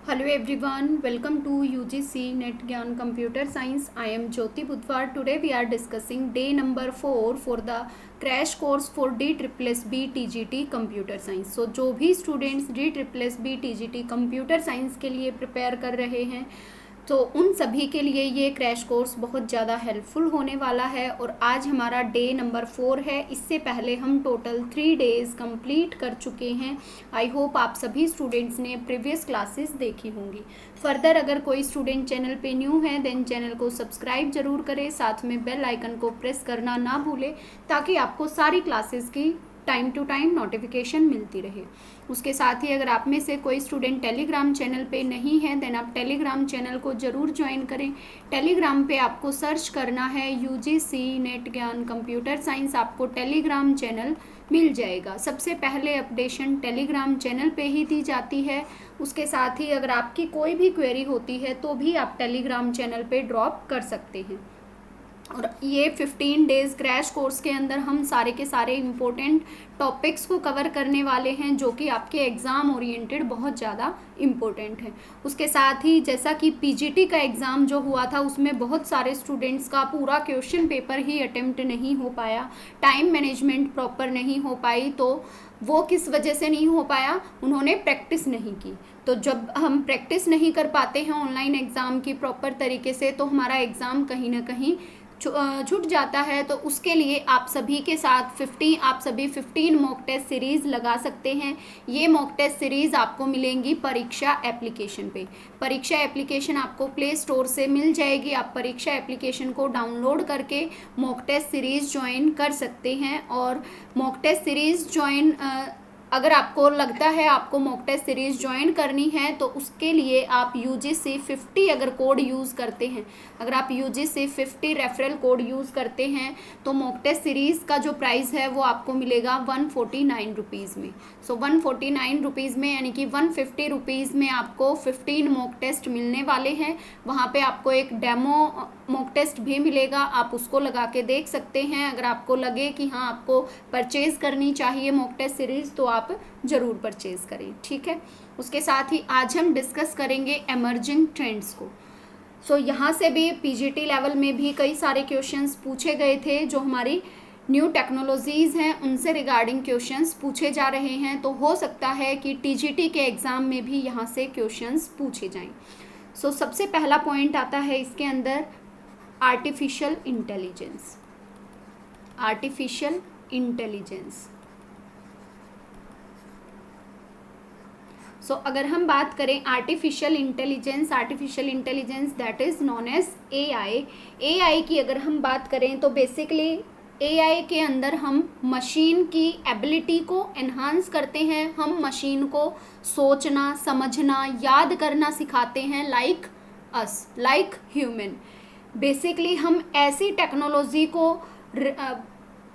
Hello everyone, welcome to UGC Net Gyan Computer Science. I am Jyoti Budhwar. Today we are discussing day number 4 for the crash course for DSSB TGT Computer Science. So जो भी students DSSB TGT Computer Science के लिए prepare कर रहे हैं तो उन सभी के लिए ये क्रैश कोर्स बहुत ज़्यादा हेल्पफुल होने वाला है। और आज हमारा डे नंबर 4 है। इससे पहले हम टोटल 3 डेज़ कंप्लीट कर चुके हैं। आई होप आप सभी स्टूडेंट्स ने प्रीवियस क्लासेस देखी होंगी। फर्दर अगर कोई स्टूडेंट चैनल पे न्यू है देन चैनल को सब्सक्राइब जरूर करें, साथ में बेल आइकन को प्रेस करना ना भूलें ताकि आपको सारी क्लासेस की टाइम टू टाइम नोटिफिकेशन मिलती रहे। उसके साथ ही अगर आप में से कोई स्टूडेंट टेलीग्राम चैनल पे नहीं है देन आप टेलीग्राम चैनल को ज़रूर ज्वाइन करें। टेलीग्राम पे आपको सर्च करना है UGC नेट ज्ञान कंप्यूटर साइंस, आपको टेलीग्राम चैनल मिल जाएगा। सबसे पहले अपडेशन टेलीग्राम चैनल पे ही दी जाती है। उसके साथ ही अगर आपकी कोई भी क्वेरी होती है तो भी आप टेलीग्राम चैनल पे ड्रॉप कर सकते हैं। और ये 15 डेज़ क्रैश कोर्स के अंदर हम सारे के सारे इम्पोर्टेंट टॉपिक्स को कवर करने वाले हैं जो कि आपके एग्ज़ाम ओरिएंटेड बहुत ज़्यादा इम्पोर्टेंट है। उसके साथ ही जैसा कि PGT का एग्ज़ाम जो हुआ था उसमें बहुत सारे स्टूडेंट्स का पूरा क्वेश्चन पेपर ही अटेम्प्ट नहीं हो पाया, टाइम मैनेजमेंट प्रॉपर नहीं हो पाई। तो वो किस वजह से नहीं हो पाया? उन्होंने प्रैक्टिस नहीं की। तो जब हम प्रैक्टिस नहीं कर पाते हैं ऑनलाइन एग्ज़ाम की प्रॉपर तरीके से तो हमारा एग्ज़ाम कहीं ना कहीं छूट जाता है। तो उसके लिए आप सभी के साथ 15 मॉक टेस्ट सीरीज़ लगा सकते हैं। ये मॉक टेस्ट सीरीज़ आपको मिलेंगी परीक्षा एप्लीकेशन पे। परीक्षा एप्लीकेशन आपको प्ले स्टोर से मिल जाएगी। आप परीक्षा एप्लीकेशन को डाउनलोड करके मॉक टेस्ट सीरीज़ ज्वाइन कर सकते हैं। और मॉक टेस्ट सीरीज़ ज्वाइन अगर आपको लगता है आपको मॉक टेस्ट सीरीज़ ज्वाइन करनी है तो उसके लिए आप UGC 50 अगर कोड यूज़ करते हैं, अगर आप UGC 50 रेफरल कोड यूज़ करते हैं तो मॉक टेस्ट सीरीज़ का जो प्राइस है वो आपको मिलेगा 149 रुपीज़ में। सो 149 रुपीज़ में यानी कि 150 रुपीज़ में आपको 15 मॉक टेस्ट मिलने वाले हैं। वहाँ पे आपको एक डेमो मॉक टेस्ट भी मिलेगा, आप उसको लगा के देख सकते हैं। अगर आपको लगे कि हाँ आपको परचेज़ करनी चाहिए मॉक टेस्ट सीरीज़ तो आप ज़रूर परचेज़ करें, ठीक है। उसके साथ ही आज हम डिस्कस करेंगे एमर्जिंग ट्रेंड्स को। सो यहाँ से भी PGT लेवल में भी कई सारे क्वेश्चंस पूछे गए थे जो हमारी न्यू टेक्नोलॉजीज़ हैं उनसे रिगार्डिंग क्वेश्चंस पूछे जा रहे हैं। तो हो सकता है कि TGT के एग्ज़ाम में भी यहाँ से क्वेश्चंस पूछे जाएं। सो सबसे पहला पॉइंट आता है इसके अंदर artificial intelligence. Artificial intelligence. So अगर हम बात करें artificial intelligence that is known as AI की अगर हम बात करें तो बेसिकली AI के अंदर हम मशीन की एबिलिटी को एनहांस करते हैं। हम मशीन को सोचना, समझना, याद करना सिखाते हैं लाइक ह्यूमन। बेसिकली हम ऐसी टेक्नोलॉजी को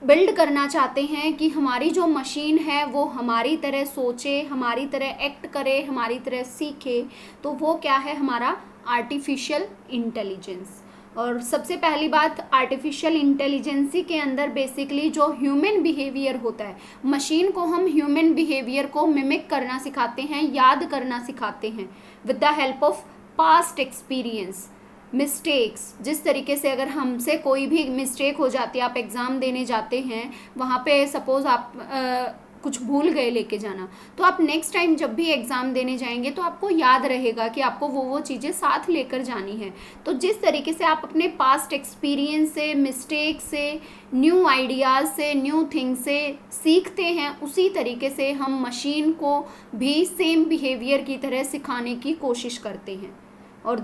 बिल्ड करना चाहते हैं कि हमारी जो मशीन है वो हमारी तरह सोचे, हमारी तरह एक्ट करे, हमारी तरह सीखे। तो वो क्या है? हमारा आर्टिफिशियल इंटेलिजेंस। और सबसे पहली बात आर्टिफिशियल इंटेलिजेंसी के अंदर बेसिकली जो ह्यूमन बिहेवियर होता है, मशीन को हम ह्यूमन बिहेवियर को मिमिक करना सिखाते हैं, याद करना सिखाते हैं with the help of past experience, mistakes. जिस तरीके से अगर हमसे कोई भी मिस्टेक हो जाती है, आप एग्ज़ाम देने जाते हैं, वहाँ पे सपोज़ आप कुछ भूल गए लेके जाना, तो आप नेक्स्ट टाइम जब भी एग्ज़ाम देने जाएंगे तो आपको याद रहेगा कि आपको वो चीज़ें साथ लेकर जानी है। तो जिस तरीके से आप अपने पास्ट एक्सपीरियंस से, मिस्टेक से, न्यू आइडियाज़ से, न्यू थिंग से सीखते हैं, उसी तरीके से हम मशीन को भी सेम बिहेवियर की तरह सिखाने की कोशिश करते हैं। और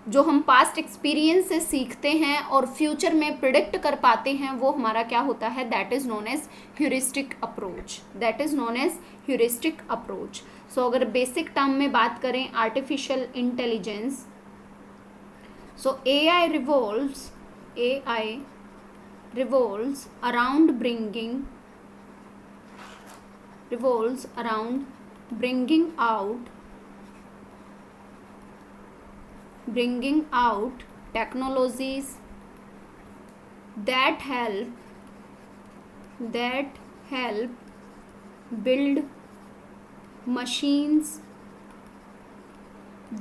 जो हम पास्ट एक्सपीरियंस से सीखते हैं और फ्यूचर में प्रिडिक्ट कर पाते हैं वो हमारा क्या होता है? That is known as heuristic approach. So अगर बेसिक टर्म में बात करें artificial intelligence, so AI revolves around bringing out technologies that help build machines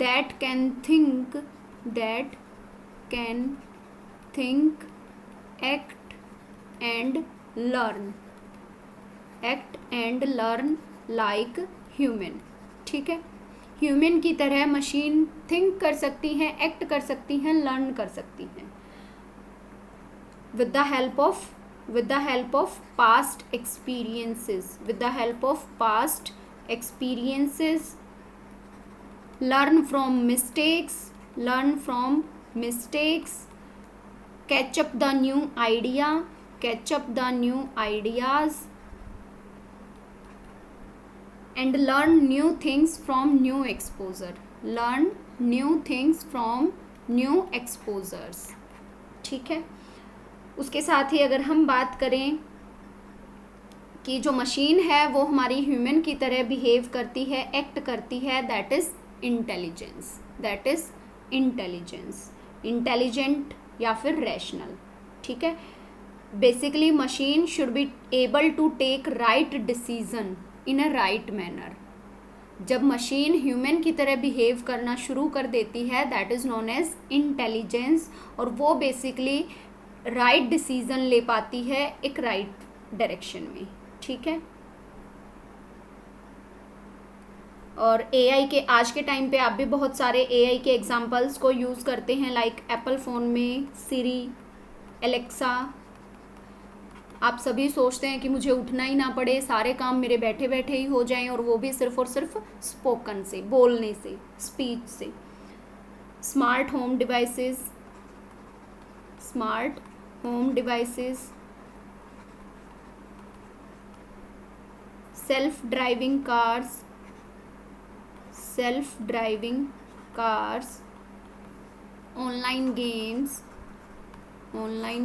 that can think, act and learn like human. ठीक है, ह्यूमन की तरह machine think कर सकती हैं, एक्ट कर सकती हैं, लर्न कर सकती हैं with the help of past experiences, learn from mistakes, catch up the new ideas and learn new things from new exposures. ठीक है, उसके साथ ही अगर हम बात करें कि जो मशीन है वो हमारी ह्यूमन की तरह बिहेव करती है, एक्ट करती है, दैट इज इंटेलिजेंट या फिर रैशनल. ठीक है, basically machine should be able to take right decision in a right manner. जब मशीन ह्यूमन की तरह बिहेव करना शुरू कर देती है, that is known as intelligence, और वो बेसिकली राइट डिसीजन ले पाती है एक राइट डायरेक्शन में. ठीक है, और एआई के आज के टाइम पे आप भी बहुत सारे एआई के एग्जांपल्स को यूज़ करते हैं, लाइक एप्पल फ़ोन में सिरी, एलेक्सा. आप सभी सोचते हैं कि मुझे उठना ही ना पड़े, सारे काम मेरे बैठे बैठे ही हो जाएं, और वो भी सिर्फ और सिर्फ स्पोकन से, बोलने से, स्पीच से. Smart home devices, self driving cars, online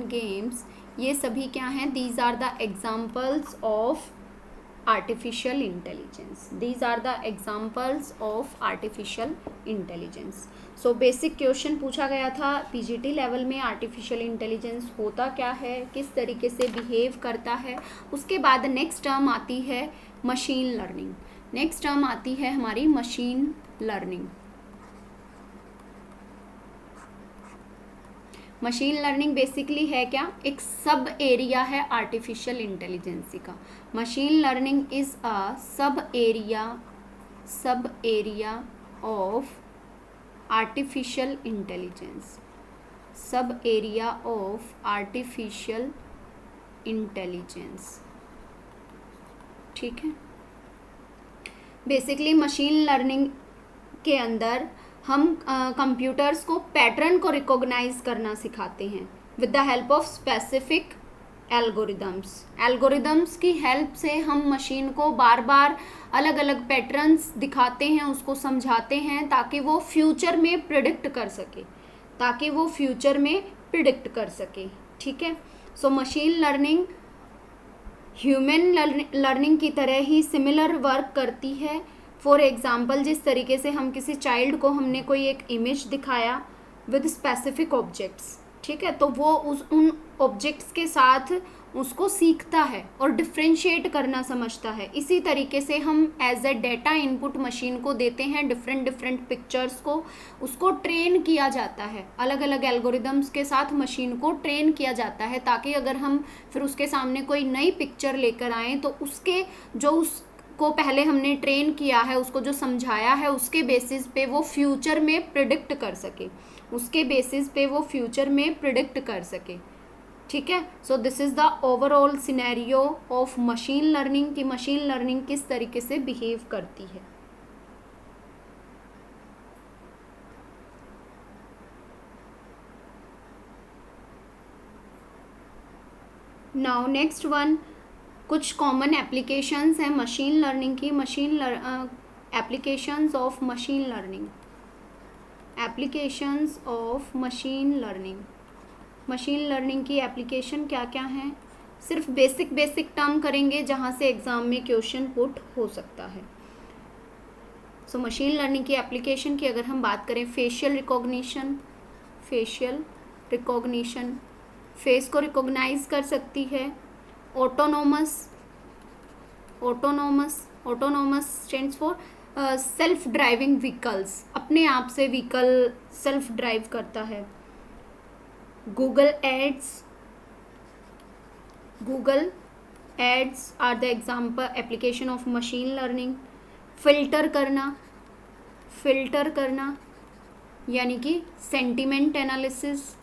games, ये सभी क्या हैं? These are the examples of artificial intelligence. So basic question पूछा गया था पीजीटी लेवल में, आर्टिफिशियल इंटेलिजेंस होता क्या है, किस तरीके से बिहेव करता है. उसके बाद नेक्स्ट टर्म आती है मशीन लर्निंग. हमारी machine learning. Machine learning basically है क्या? एक सब एरिया है आर्टिफिशियल इंटेलिजेंसी का. मशीन लर्निंग इज अ सब एरिया ऑफ आर्टिफिशियल इंटेलिजेंस. ठीक है, बेसिकली मशीन लर्निंग के अंदर हम कंप्यूटर्स को पैटर्न को रिकॉग्नाइज करना सिखाते हैं with the help of specific algorithms की हेल्प से हम मशीन को बार बार अलग अलग पैटर्न्स दिखाते हैं, उसको समझाते हैं, ताकि वो फ्यूचर में प्रिडिक्ट कर सके. ठीक है, so machine learning human learning की तरह ही सिमिलर वर्क करती है. फॉर एग्जाम्पल, जिस तरीके से हम किसी चाइल्ड को हमने कोई एक इमेज दिखाया विद स्पेसिफिक ऑब्जेक्ट्स, ठीक है, तो वो उन ऑब्जेक्ट्स के साथ उसको सीखता है और डिफ्रेंशिएट करना समझता है. इसी तरीके से हम as a data input machine को देते हैं, डिफरेंट पिक्चर्स को, उसको ट्रेन किया जाता है, अलग अलग एल्गोरिदम्स के साथ मशीन को ट्रेन किया जाता है, ताकि अगर हम फिर उसके सामने कोई नई पिक्चर लेकर आएँ तो उसके जो उसको पहले हमने ट्रेन किया है, उसको जो समझाया है, उसके बेसिस पे वो फ्यूचर में प्रिडिक्ट कर सके. ठीक है, so this is the overall scenario of machine learning कि मशीन लर्निंग किस तरीके से बिहेव करती है. नाउ नेक्स्ट वन, कुछ कॉमन एप्लीकेशंस हैं मशीन लर्निंग की. एप्लीकेशंस ऑफ मशीन लर्निंग की एप्लीकेशन क्या क्या हैं? सिर्फ बेसिक टर्म करेंगे जहाँ से एग्ज़ाम में क्वेश्चन पुट हो सकता है. सो मशीन लर्निंग की एप्लीकेशन की अगर हम बात करें, फेशियल रिकॉग्निशन, फेस को रिकॉग्नाइज कर सकती है. Autonomous stands for self driving vehicles, अपने आप से व्हीकल सेल्फ ड्राइव करता है। Google ads are the example application of machine learning. Filter करना यानी कि सेंटिमेंट एनालिसिस।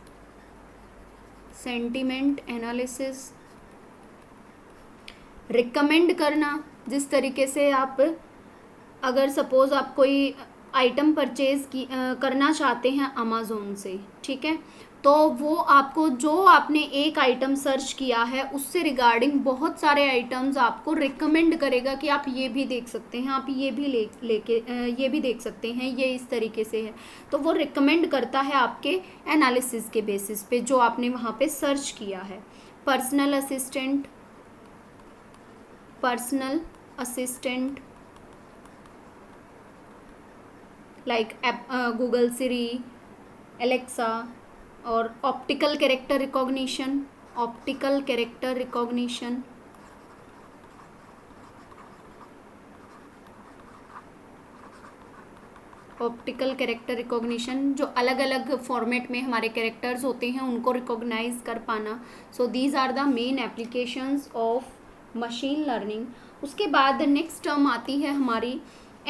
रिकमेंड करना, जिस तरीके से आप अगर सपोज आप कोई आइटम परचेज करना चाहते हैं अमेज़ोन से, ठीक है, तो वो आपको जो आपने एक आइटम सर्च किया है उससे रिगार्डिंग बहुत सारे आइटम्स आपको रिकमेंड करेगा कि आप ये भी देख सकते हैं, आप ये भी ये भी देख सकते हैं, ये इस तरीके से है। तो वो रिकमेंड करता है आपके एनालिसिस के बेसिस पे जो आपने वहाँ पे सर्च किया है। पर्सनल असिस्टेंट लाइक गूगल सिरी, एलेक्सा, और optical character recognition. Optical character recognition जो अलग अलग फॉर्मेट में हमारे कैरेक्टर्स होते हैं उनको रिकॉग्नाइज कर पाना। So these are the main applications of machine learning. उसके बाद नेक्स्ट टर्म आती है हमारी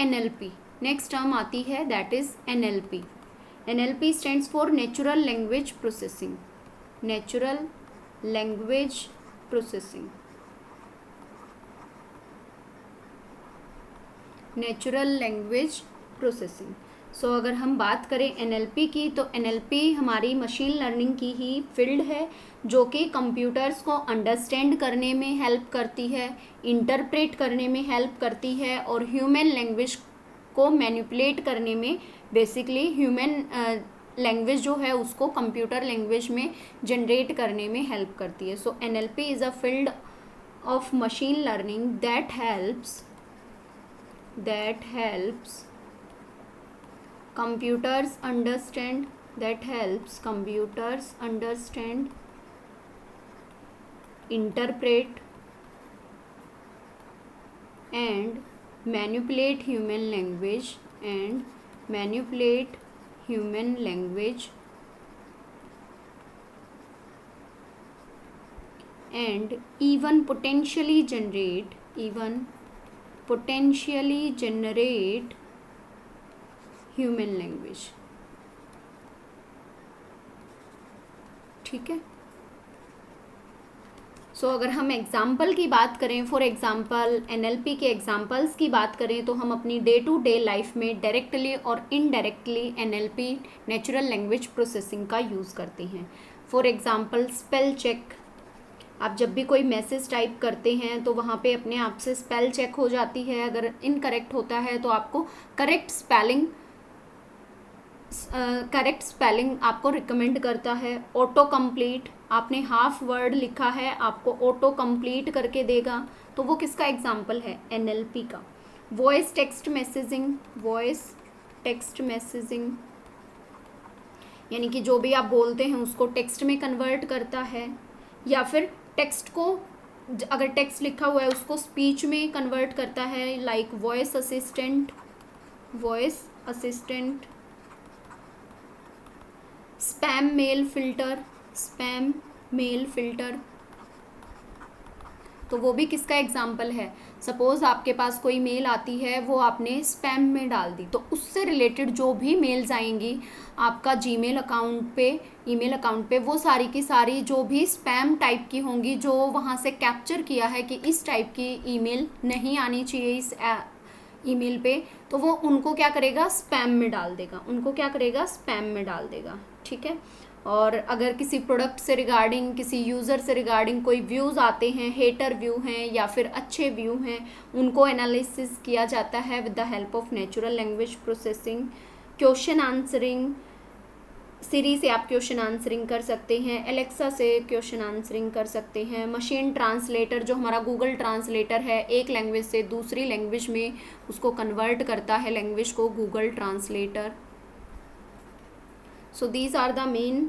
NLP। नेक्स्ट टर्म आती है that is NLP। NLP stands for Natural Language Processing। सो अगर हम बात करें NLP की, तो NLP हमारी मशीन लर्निंग की ही फील्ड है जो कि कंप्यूटर्स को अंडरस्टैंड करने में हेल्प करती है, इंटरप्रेट करने में हेल्प करती है और ह्यूमन लैंग्वेज को मैनिपुलेट करने में, बेसिकली ह्यूमन लैंग्वेज जो है उसको कंप्यूटर लैंग्वेज में जनरेट करने में हेल्प करती है। सो NLP is a field of machine learning that helps computers understand, interpret and manipulate human language and even potentially generate human language. ठीक है। सो अगर हम एग्जाम्पल की बात करें, फॉर एग्जाम्पल NLP के एग्जाम्पल्स की बात करें, तो हम अपनी डे टू डे लाइफ में डायरेक्टली और indirectly NLP natural language processing का यूज़ करते हैं। फॉर एग्जाम्पल स्पेल चेक, आप जब भी कोई मैसेज टाइप करते हैं तो वहाँ पे अपने आप से स्पेल चेक हो जाती है, अगर इनकरेक्ट होता है तो आपको करेक्ट स्पेलिंग आपको रिकमेंड करता है। ऑटो कंप्लीट, आपने हाफ वर्ड लिखा है आपको ऑटो कंप्लीट करके देगा, तो वो किसका एग्जाम्पल है? NLP का। वॉइस टेक्स्ट मैसेजिंग यानी कि जो भी आप बोलते हैं उसको टेक्स्ट में कन्वर्ट करता है, या फिर टेक्स्ट को, अगर टेक्स्ट लिखा हुआ है उसको स्पीच में कन्वर्ट करता है, like voice assistant. Spam mail filter, तो वो भी किसका एग्जाम्पल है? सपोज आपके पास कोई मेल आती है, वो आपने स्पैम में डाल दी, तो उससे रिलेटेड जो भी मेल्स आएंगी आपका ईमेल अकाउंट पे, वो सारी की सारी जो भी स्पैम टाइप की होंगी, जो वहाँ से कैप्चर किया है कि इस टाइप की ईमेल नहीं आनी चाहिए इस ईमेल पे, तो वो उनको क्या करेगा? स्पैम में डाल देगा। ठीक है। और अगर किसी प्रोडक्ट से रिगार्डिंग, किसी यूज़र से रिगार्डिंग कोई व्यूज़ आते हैं, हेटर व्यू हैं या फिर अच्छे व्यू हैं, उनको एनालिसिस किया जाता है with the help of natural language processing. Question answering, Siri से आप क्वेश्चन आंसरिंग कर सकते हैं, एलेक्सा से क्वेश्चन आंसरिंग कर सकते हैं। मशीन ट्रांसलेटर, जो हमारा गूगल ट्रांसलेटर है, एक लैंग्वेज से दूसरी लैंग्वेज में उसको कन्वर्ट करता है लैंग्वेज को, Google translator. So these are the main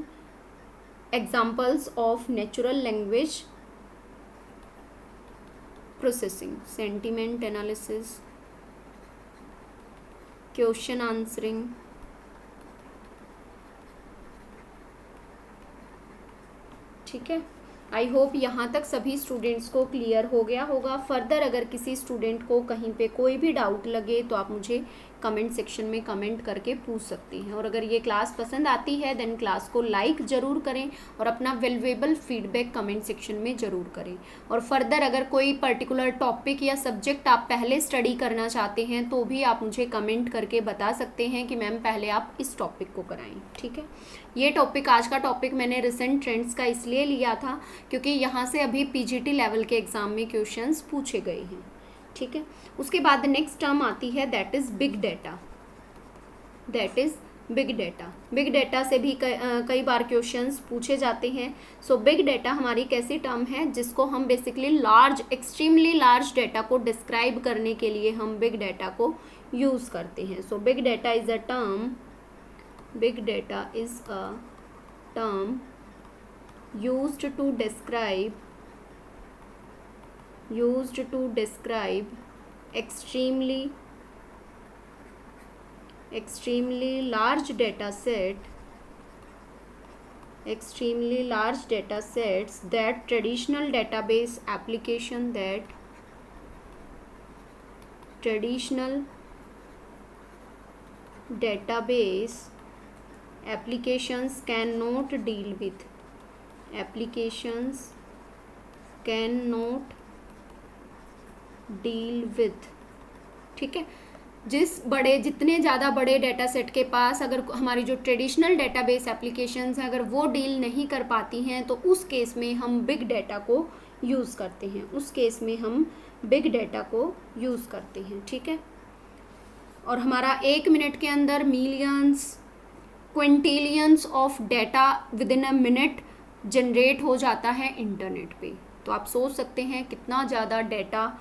examples of natural language processing: sentiment analysis, question answering. ठीक है, आई होप यहाँ तक सभी स्टूडेंट्स को क्लियर हो गया होगा। फर्दर अगर किसी स्टूडेंट को कहीं पे कोई भी डाउट लगे तो आप मुझे कमेंट सेक्शन में कमेंट करके पूछ सकती हैं। और अगर ये क्लास पसंद आती है देन क्लास को लाइक ज़रूर करें और अपना वैल्यूएबल फीडबैक कमेंट सेक्शन में ज़रूर करें। और फर्दर अगर कोई पर्टिकुलर टॉपिक या सब्जेक्ट आप पहले स्टडी करना चाहते हैं तो भी आप मुझे कमेंट करके बता सकते हैं कि मैम पहले आप इस टॉपिक को कराएं। ठीक है, ये टॉपिक, आज का टॉपिक मैंने रिसेंट ट्रेंड्स का इसलिए लिया था क्योंकि यहाँ से अभी पीजीटी लेवल के एग्ज़ाम में क्वेश्चंस पूछे गए हैं। ठीक है, उसके बाद नेक्स्ट टर्म आती है that is big data. That is big data. Big data से भी कई बार क्वेश्चंस पूछे जाते हैं। सो बिग डेटा हमारी कैसी टर्म है जिसको हम basically large, extremely large data को डिस्क्राइब करने के लिए हम बिग डेटा को यूज़ करते हैं। So big data is a term, big data is a term used to describe extremely large data sets that traditional database applications cannot deal with। ठीक है, जितने ज़्यादा बड़े डेटा सेट के पास अगर हमारी जो ट्रेडिशनल डेटाबेस एप्लीकेशंस हैं अगर वो डील नहीं कर पाती हैं तो उस केस में हम बिग डेटा को यूज़ करते हैं। ठीक है, और हमारा 1 मिनट के अंदर millions, quintillions of data within a minute generate हो जाता है इंटरनेट पे। तो आप सोच सकते हैं कितना ज़्यादा डेटा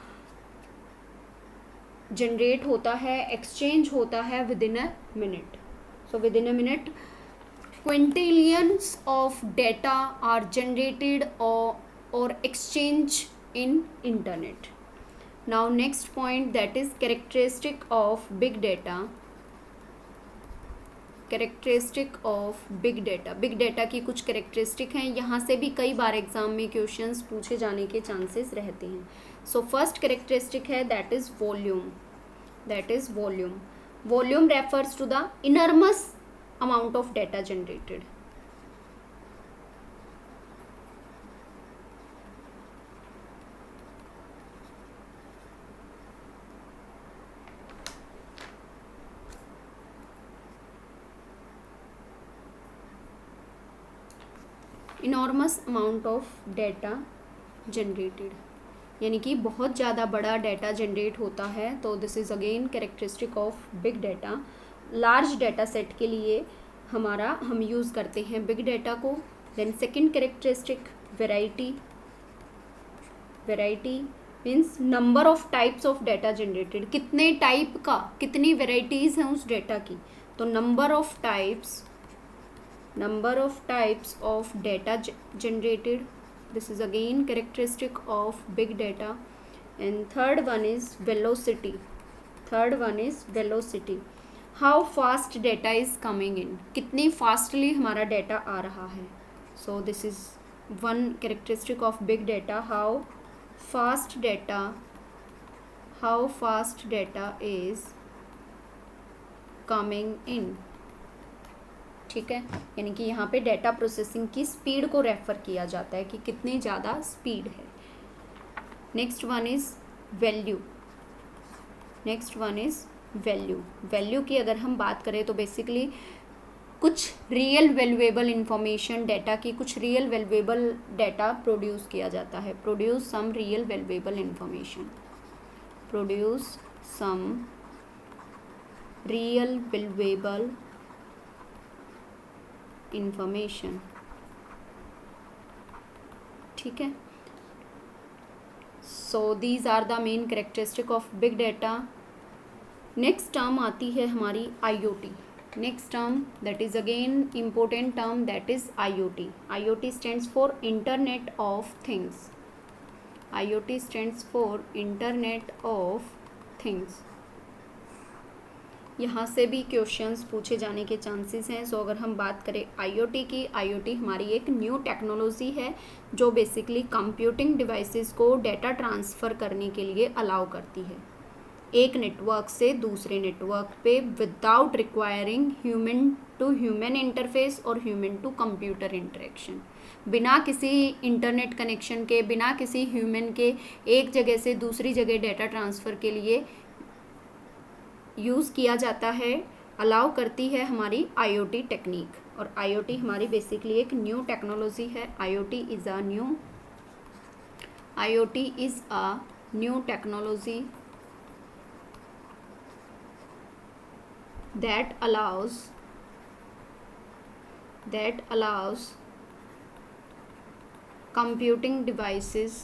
जनरेट होता है, एक्सचेंज होता है within a minute. So within a minute quintillions of data are generated और exchange in internet. Now next point that is characteristic of big data. Big data की कुछ characteristic हैं, यहाँ से भी कई बार एग्जाम में क्वेश्चंस पूछे जाने के चांसेस रहते हैं। सो फर्स्ट कैरेक्टरिस्टिक है that is volume. Volume refers to the enormous amount of data generated. Enormous amount of data generated, यानी कि बहुत ज़्यादा बड़ा डेटा जनरेट होता है। तो this is again characteristic of big data. Large data set के लिए हम यूज़ करते हैं बिग डेटा को। Then second characteristic variety means number of types of data generated. कितने टाइप का, कितनी वेराइटीज़ हैं उस डेटा की, तो number of types of data generated. This is again characteristic of big data. And third one is velocity. How fast data is coming in, कितनी fastly हमारा data आ रहा है। So this is one characteristic of big data, how fast data is coming in। ठीक है, यानी कि यहाँ पे डेटा प्रोसेसिंग की स्पीड को रेफर किया जाता है कि कितनी ज़्यादा स्पीड है। नेक्स्ट वन इज़ वैल्यू की अगर हम बात करें तो बेसिकली कुछ रियल वैल्यूएबल इंफॉर्मेशन डेटा की, कुछ रियल वैल्यूएबल डेटा प्रोड्यूस किया जाता है। Produce some real valuable information. ठीक है, so these are the main characteristic of big data. Next term आती है हमारी IoT। Next term that is again important term that is IoT। IoT stands for internet of things. यहाँ से भी questions पूछे जाने के चांसेस हैं। सो अगर हम बात करें आईओटी की, आईओटी हमारी एक न्यू टेक्नोलॉजी है जो बेसिकली कंप्यूटिंग डिवाइसेस को डेटा ट्रांसफ़र करने के लिए अलाउ करती है एक नेटवर्क से दूसरे नेटवर्क पे without requiring human to human interface और ह्यूमन टू कंप्यूटर इंटरेक्शन। बिना किसी इंटरनेट कनेक्शन के, बिना किसी ह्यूमन के एक जगह से दूसरी जगह डेटा ट्रांसफ़र के लिए यूज़ किया जाता है, अलाउ करती है हमारी आईओटी टेक्निक। और आईओटी हमारी बेसिकली एक न्यू टेक्नोलॉजी है। IoT is a new technology that allows computing devices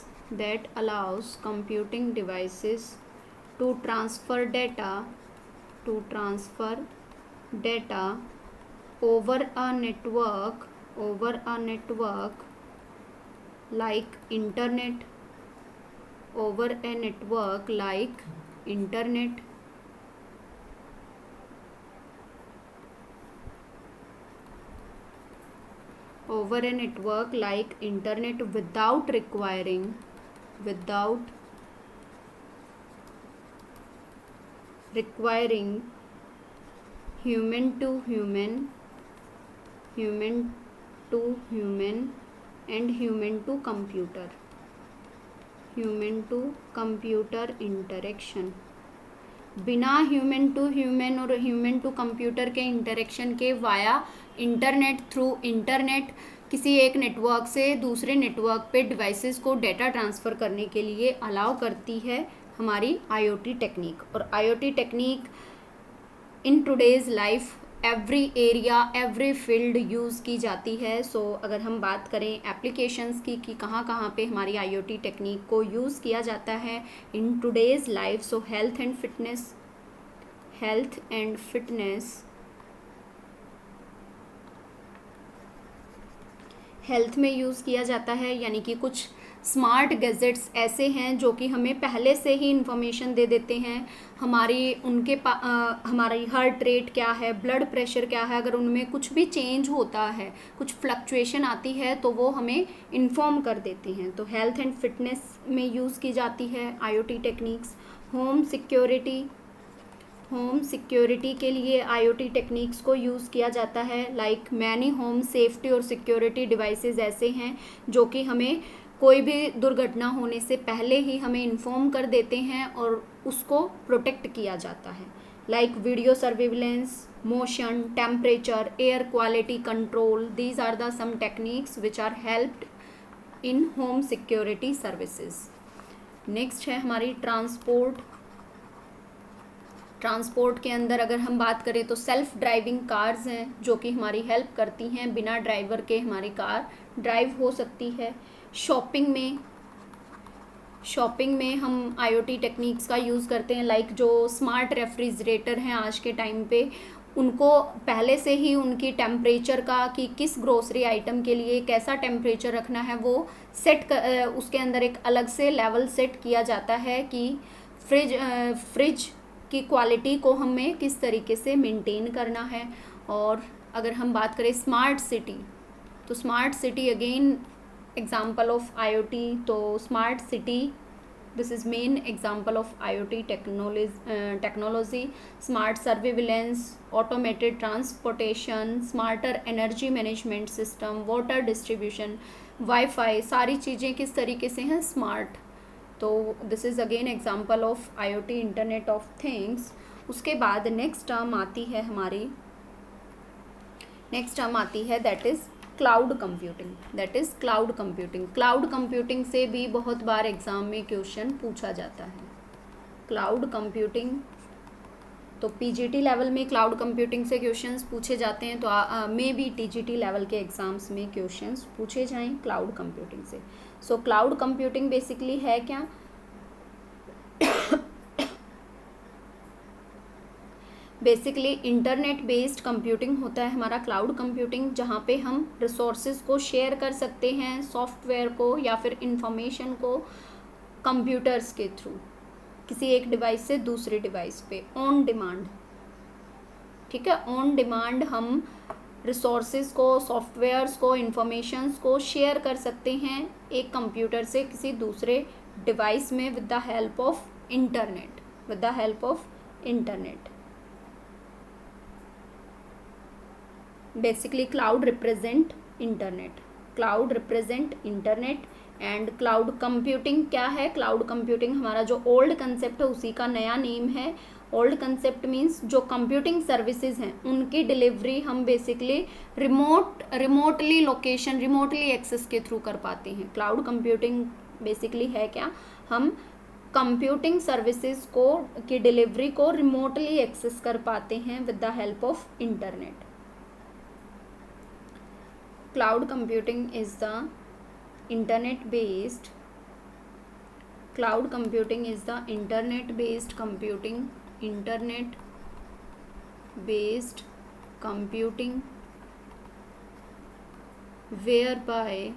to transfer data over a network like internet without requiring human to human and human to computer interaction। बिना human to human और human to computer के interaction के via internet, through internet किसी एक network से दूसरे network पे devices को डेटा ट्रांसफ़र करने के लिए अलाउ करती है हमारी आईओटी टेक्निक। और IoT technique in today's life every area, every field use की जाती है। सो अगर हम बात करें एप्लीकेशंस की कि कहाँ कहाँ पे हमारी आईओटी टेक्निक को यूज़ किया जाता है in today's life. So health and fitness health में यूज़ किया जाता है, यानी कि कुछ स्मार्ट गैजेट्स ऐसे हैं जो कि हमें पहले से ही इंफॉर्मेशन दे देते हैं हमारी हार्ट रेट क्या है, ब्लड प्रेशर क्या है। अगर उनमें कुछ भी चेंज होता है, कुछ फ्लक्चुएशन आती है तो वो हमें इन्फॉर्म कर देती हैं। तो हेल्थ एंड फिटनेस में यूज़ की जाती है आईओटी टेक्निक्स। होम सिक्योरिटी के लिए आईओटी टेक्निक्स को यूज़ किया जाता है। लाइक मैनी होम सेफ्टी और सिक्योरिटी डिवाइसेस ऐसे हैं जो कि हमें कोई भी दुर्घटना होने से पहले ही हमें इन्फॉर्म कर देते हैं और उसको प्रोटेक्ट किया जाता है। Like video surveillance, motion, temperature, air quality control, these are the some techniques which are helped in home security services. Next है हमारी ट्रांसपोर्ट के अंदर अगर हम बात करें तो सेल्फ ड्राइविंग कार्स हैं जो कि हमारी हेल्प करती हैं, बिना ड्राइवर के हमारी कार ड्राइव हो सकती है। शॉपिंग में हम आईओटी टेक्निक्स का यूज़ करते हैं। लाइक जो स्मार्ट रेफ्रिजरेटर हैं आज के टाइम पे, उनको पहले से ही उनकी टेम्परेचर का कि किस ग्रोसरी आइटम के लिए कैसा टेम्परेचर रखना है वो उसके अंदर एक अलग से लेवल सेट किया जाता है कि फ्रिज की क्वालिटी को हमें किस तरीके से मेंटेन करना है। और अगर हम बात करें स्मार्ट सिटी, तो smart city again example of IoT. तो smart city, this is main example of IoT technology. Smart surveillance, automated transportation, smarter energy management system, water distribution, WiFi, सारी चीज़ें किस तरीके से हैं स्मार्ट। तो this is again example of IoT, internet of things. उसके बाद नेक्स्ट टर्म आती है that is cloud computing. Cloud computing से भी बहुत बार एग्ज़ाम में क्वेश्चन पूछा जाता है। क्लाउड कंप्यूटिंग, तो पीजीटी लेवल में क्लाउड कंप्यूटिंग से क्वेश्चंस पूछे जाते हैं, तो मे बी टीजीटी लेवल के एग्ज़ाम्स में क्वेश्चंस पूछे जाएं क्लाउड कंप्यूटिंग से। सो क्लाउड कंप्यूटिंग बेसिकली है क्या? बेसिकली इंटरनेट बेस्ड कंप्यूटिंग होता है हमारा क्लाउड कंप्यूटिंग, जहाँ पे हम रिसोर्सेज को शेयर कर सकते हैं, सॉफ्टवेयर को या फिर इंफॉर्मेशन को कंप्यूटर्स के थ्रू किसी एक डिवाइस से दूसरे डिवाइस पे ऑन डिमांड। ठीक है। ऑन डिमांड हम रिसोर्सेज को, सॉफ्टवेयर्स को, इंफॉर्मेशंस को शेयर कर सकते हैं एक कंप्यूटर से किसी दूसरे डिवाइस में with the help of internet, with the help of internet. Basically cloud represent internet, cloud represent internet. And cloud computing क्या है? क्लाउड कंप्यूटिंग हमारा जो ओल्ड कंसेप्ट है उसी का नया नेम है। ओल्ड कंसेप्ट मीन्स जो कंप्यूटिंग सर्विसेज हैं उनकी डिलीवरी हम basically remotely location, remotely access के थ्रू कर पाते हैं। क्लाउड कंप्यूटिंग बेसिकली है क्या? हम कंप्यूटिंग सर्विसेज को की डिलीवरी को रिमोटली एक्सेस कर पाते हैं with the help of internet. Cloud computing is the internet-based. Cloud computing is the internet-based computing. Internet-based computing, whereby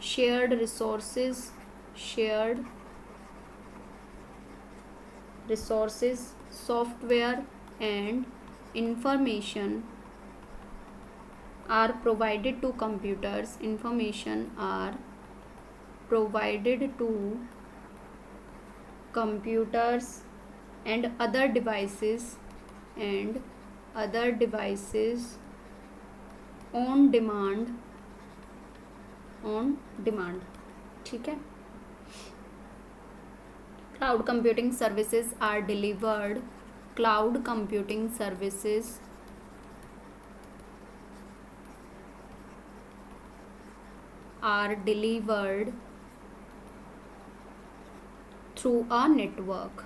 shared resources, software, and information are provided to computers. Information are provided to computers and other devices on demand, ठीक है। Cloud computing services are delivered. Cloud computing services are delivered through a network,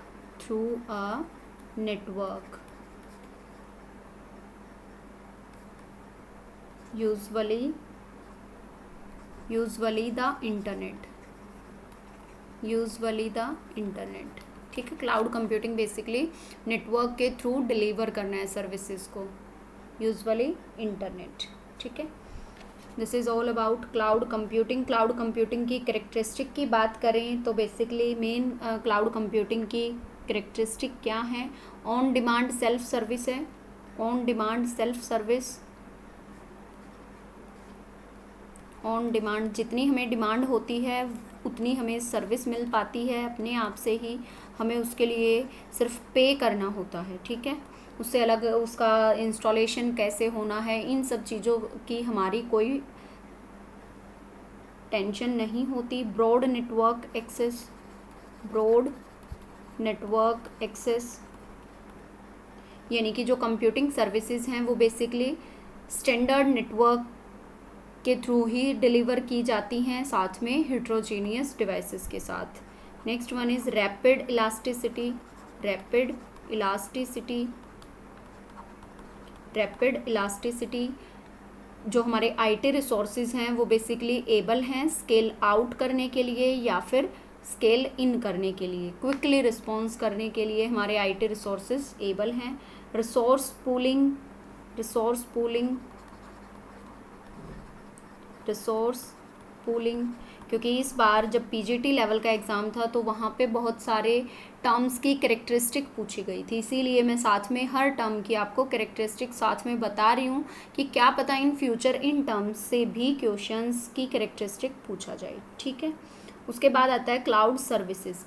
usually the internet, ठीक है। Cloud computing basically network के through deliver करना है services को, usually internet, ठीक है। This is all about cloud computing. Cloud computing की characteristic की बात करें तो बेसिकली मेन क्लाउड कंप्यूटिंग की कैरेक्टरिस्टिक क्या है? ऑन डिमांड सेल्फ सर्विस है, on demand self service. On demand जितनी हमें डिमांड होती है उतनी हमें सर्विस मिल पाती है अपने आप से ही, हमें उसके लिए सिर्फ पे करना होता है, ठीक है। उससे अलग उसका इंस्टॉलेशन कैसे होना है, इन सब चीज़ों की हमारी कोई टेंशन नहीं होती। ब्रॉड नेटवर्क एक्सेस यानी कि जो कंप्यूटिंग सर्विसेज हैं वो बेसिकली स्टैंडर्ड नेटवर्क के थ्रू ही डिलीवर की जाती हैं, साथ में हेट्रोजीनियस डिवाइसेस के साथ। Next one is rapid elasticity. जो हमारे आईटी रिसोर्सेज हैं वो बेसिकली एबल हैं स्केल आउट करने के लिए या फिर स्केल इन करने के लिए, क्विकली रिस्पॉन्स करने के लिए हमारे आईटी रिसोर्सेज एबल हैं। रिसोर्स पूलिंग क्योंकि इस बार जब पीजीटी लेवल का एग्ज़ाम था तो वहाँ पे बहुत सारे टर्म्स की कैरेक्टरिस्टिक पूछी गई थी, इसीलिए मैं साथ में हर टर्म की आपको कैरेक्टरिस्टिक साथ में बता रही हूँ कि क्या पता इन फ्यूचर इन टर्म्स से भी क्वेश्चंस की कैरेक्टरिस्टिक पूछा जाए, ठीक है। उसके बाद आता है क्लाउड सर्विसेज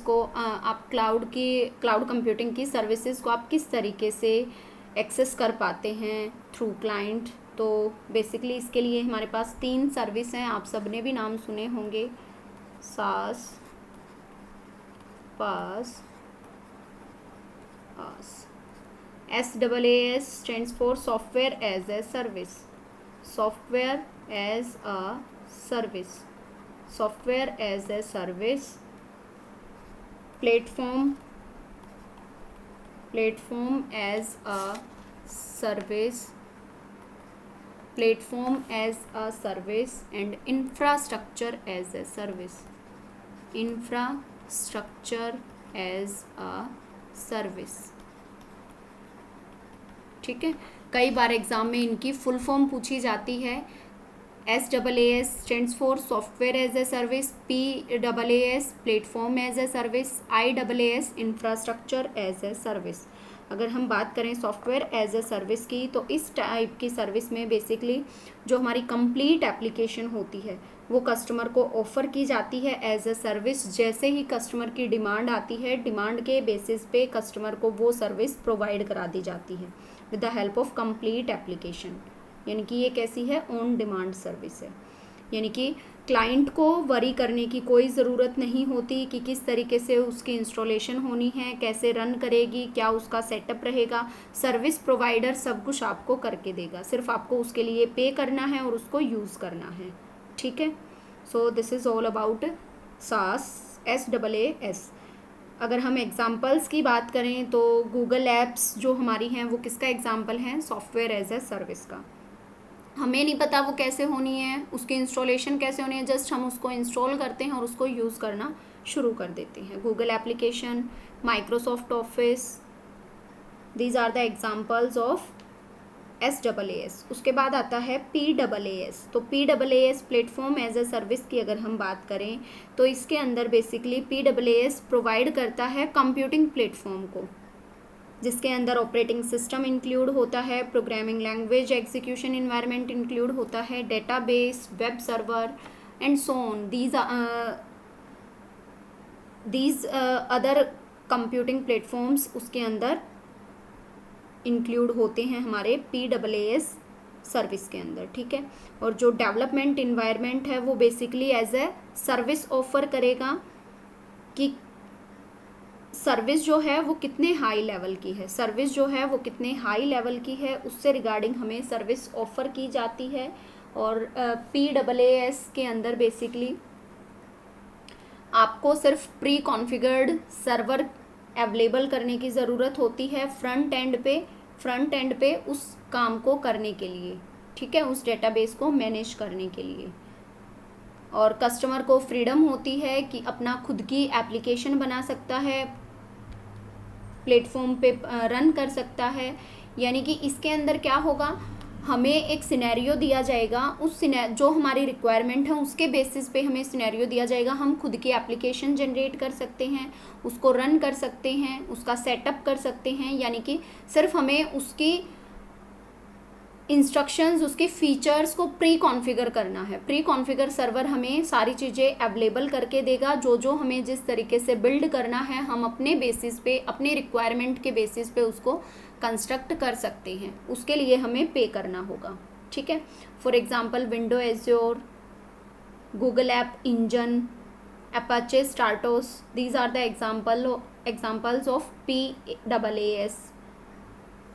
को आप क्लाउड कंप्यूटिंग की सर्विसेज को आप किस तरीके से एक्सेस कर पाते हैं थ्रू क्लाइंट। तो बेसिकली इसके लिए हमारे पास 3 सर्विस हैं, आप सब ने भी नाम सुने होंगे, SaaS, PaaS, SaaS stands for software as a service, platform as a service, and infrastructure as a service, ठीक है। कई बार एग्जाम में इनकी फुल फॉर्म पूछी जाती है SaaS stands for software as a service, PaaS platform as a service, IaaS infrastructure as a service. अगर हम बात करें सॉफ्टवेयर एज ए सर्विस की, तो इस टाइप की सर्विस में बेसिकली जो हमारी कंप्लीट एप्लीकेशन होती है वो कस्टमर को ऑफ़र की जाती है एज ए सर्विस। जैसे ही कस्टमर की डिमांड आती है, डिमांड के बेसिस पे कस्टमर को वो सर्विस प्रोवाइड करा दी जाती है with the help of complete application. यानी कि ये कैसी है, ऑन डिमांड सर्विस है। यानी कि क्लाइंट को वरी करने की कोई ज़रूरत नहीं होती कि किस तरीके से उसकी इंस्टॉलेशन होनी है, कैसे रन करेगी, क्या उसका सेटअप रहेगा। सर्विस प्रोवाइडर सब कुछ आपको करके देगा, सिर्फ आपको उसके लिए पे करना है और उसको यूज़ करना है। ठीक है, so this is all about SaaS, SaaS। अगर हम एग्जांपल्स की बात करें तो गूगल एप्स जो हमारी हैं वो किसका एग्जांपल है, सॉफ्टवेयर एज ए सर्विस का। हमें नहीं पता वो कैसे होनी है, उसकी इंस्टॉलेशन कैसे होनी है, जस्ट हम उसको इंस्टॉल करते हैं और उसको यूज़ करना शुरू कर देते हैं। Google application, Microsoft office, these are the examples of SaaS। उसके बाद आता है PaaS। तो PaaS platform as a service की अगर हम बात करें तो इसके अंदर बेसिकली PaaS प्रोवाइड करता है कंप्यूटिंग प्लेटफॉर्म को, जिसके अंदर ऑपरेटिंग सिस्टम इंक्लूड होता है, programming language execution environment include होता है, database, web server and so on. These other computing platforms उसके अंदर इंक्लूड होते हैं हमारे PaaS सर्विस के अंदर। ठीक है, और जो डेवलपमेंट इन्वायरमेंट है वो basically as a service offer करेगा कि सर्विस जो है वो कितने हाई लेवल की है, सर्विस जो है वो कितने हाई लेवल की है, उससे रिगार्डिंग हमें सर्विस ऑफर की जाती है। और PaaS के अंदर बेसिकली आपको सिर्फ प्री कॉन्फ़िगर्ड सर्वर अवेलेबल करने की ज़रूरत होती है फ्रंट एंड पे उस काम को करने के लिए। ठीक है, उस डेटाबेस को मैनेज करने के लिए। और कस्टमर को फ्रीडम होती है कि अपना खुद की एप्लीकेशन बना सकता है, प्लेटफॉर्म पे रन कर सकता है। यानी कि इसके अंदर क्या होगा, हमें एक सिनेरियो दिया जाएगा, उस जो हमारी रिक्वायरमेंट है उसके बेसिस पे हमें सिनेरियो दिया जाएगा। हम खुद की एप्लीकेशन जनरेट कर सकते हैं, उसको रन कर सकते हैं, उसका सेटअप कर सकते हैं। यानी कि सिर्फ हमें उसकी इंस्ट्रक्शंस, उसके फीचर्स को प्री कॉन्फ़िगर करना है। प्री कॉन्फ़िगर सर्वर हमें सारी चीज़ें अवेलेबल करके देगा, जो हमें जिस तरीके से बिल्ड करना है हम अपने बेसिस पे, अपने रिक्वायरमेंट के बेसिस पे उसको कंस्ट्रक्ट कर सकते हैं। उसके लिए हमें पे करना होगा। ठीक है, for example window Azure, Google App Engine, Apache Stratos, these are the examples of PaaS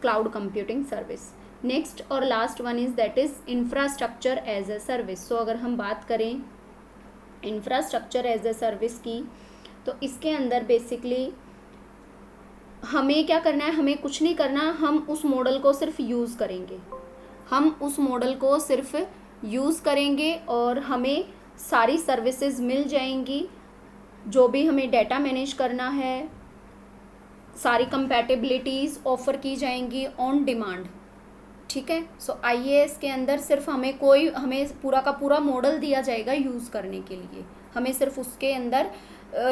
cloud computing service. Next और last one is that is infrastructure as a service. So अगर हम बात करें इंफ्रास्ट्रक्चर एज ए सर्विस की, तो इसके अंदर basically हमें क्या करना है, हमें कुछ नहीं करना, हम उस मॉडल को सिर्फ यूज़ करेंगे। हम उस मॉडल को सिर्फ यूज़ करेंगे और हमें सारी सर्विसेज मिल जाएंगी। जो भी हमें डाटा मैनेज करना है, सारी कंपैटिबिलिटीज़ ऑफ़र की जाएंगी ऑन डिमांड। ठीक है, सो IaaS के अंदर सिर्फ हमें पूरा का पूरा मॉडल दिया जाएगा यूज़ करने के लिए। हमें सिर्फ उसके अंदर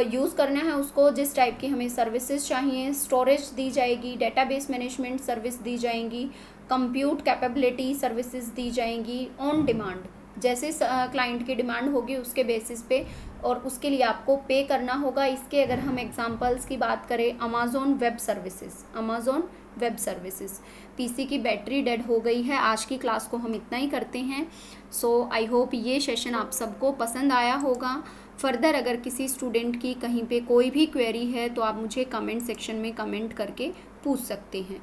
यूज़ करना है उसको, जिस टाइप की हमें सर्विसेज चाहिए। स्टोरेज दी जाएगी, डेटाबेस मैनेजमेंट सर्विस दी जाएंगी, कंप्यूट कैपेबिलिटी सर्विसेज दी जाएंगी ऑन डिमांड। जैसे क्लाइंट की डिमांड होगी उसके बेसिस पे, और उसके लिए आपको पे करना होगा। इसके अगर हम एग्जांपल्स की बात करें, अमेज़ॉन वेब सर्विसेज। PC की बैटरी डेड हो गई है। आज की क्लास को हम इतना ही करते हैं। सो आई होप ये सेशन आप सबको पसंद आया होगा। फर्दर अगर किसी स्टूडेंट की कहीं पे कोई भी क्वेरी है तो आप मुझे कमेंट सेक्शन में कमेंट करके पूछ सकते हैं।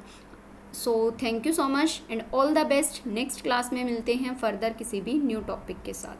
So thank you so much and all the best. Next class में मिलते हैं फर्दर किसी भी न्यू टॉपिक के साथ।